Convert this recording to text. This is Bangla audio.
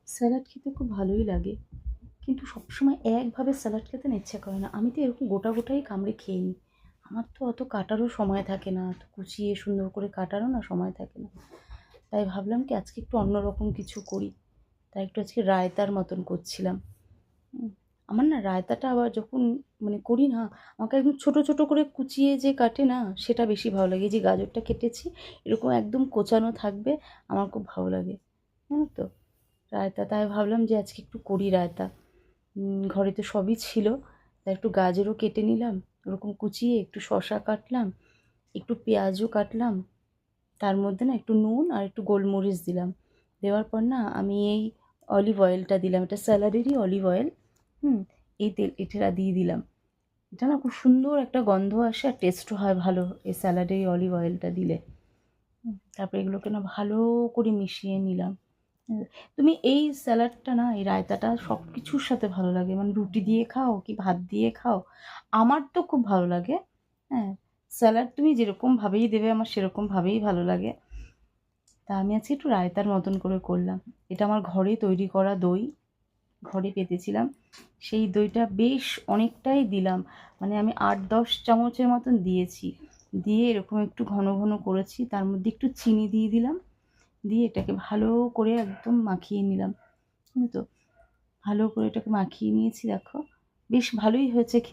স্যালাড খেতে খুব ভালোই লাগে। কিন্তু সবসময় একভাবে স্যালাড খেতে না ইচ্ছা করে না। আমি তো এরকম গোটা, গোটাই কামড়ে খেয়ে নিই। আমার তো অত কাটারও সময় থাকে না। অত কুচিয়ে সুন্দর করে কাটারও না সময় থাকে না। তাই ভাবলাম কি আজকে একটু অন্যরকম কিছু করি। তাই একটু আজকে রায়তার মতন করছিলাম। হুম, আমার না রায়তাটা আবার যখন করি না, আমাকে একদম ছোটো, ছোটো করে কুচিয়ে যে কাটে না সেটা বেশি ভালো লাগে। এই যে গাজরটা কেটেছি এরকম একদম কোঁচানো থাকবে, আমার খুব ভালো লাগে। জানো তো? রায়তা তাই ভাবলাম যে আজকে একটু করি রায়তা। ঘরে তো সবই ছিল, তাই একটু গাজরও কেটে নিলাম ওরকম কুচিয়ে, একটু শসা কাটলাম, একটু পেঁয়াজও কাটলাম, তার মধ্যে না একটু নুন আর একটু গোলমরিচ দিলাম। দেওয়ার পর না আমি এই অলিভ অয়েলটা দিলাম, এটা স্যালাডেরই অলিভ অয়েল। এই তেল এটা দিয়ে দিলাম। এটা না খুব সুন্দর একটা গন্ধ আসে আর টেস্টও হয় ভালো এই স্যালাডে এই অলিভ অয়েলটা দিলে। তারপরে এগুলোকে না ভালো করে মিশিয়ে নিলাম। হুম, তুমি এই স্যালাডটা না এই রায়তাটা সব কিছুর সাথে ভালো লাগে, মানে রুটি দিয়ে খাও কি ভাত দিয়ে খাও, আমার তো খুব ভালো লাগে। হ্যাঁ, স্যালাড তুমি যেরকমভাবেই দেবে আমার সেরকমভাবেই ভালো লাগে। তা আমি আজকে একটু রায়তার মতন করে করলাম। এটা আমার ঘরে তৈরি করা দই, ঘরে পেতেছিলাম। সেই দইটা বেশ অনেকটাই দিলাম, মানে আমি ৮-১০ চামচের মতন দিয়েছি। দিয়ে এরকম একটু ঘন ঘন করেছি, তার মধ্যে একটু চিনি দিয়ে দিলাম। দিয়ে এটাকে ভালো করে একদম মাখিয়ে নিলাম। জানো তো? ভালো করে এটাকে মাখিয়ে নিয়েছি দেখো। বেশ ভালোই হয়েছে খেতে।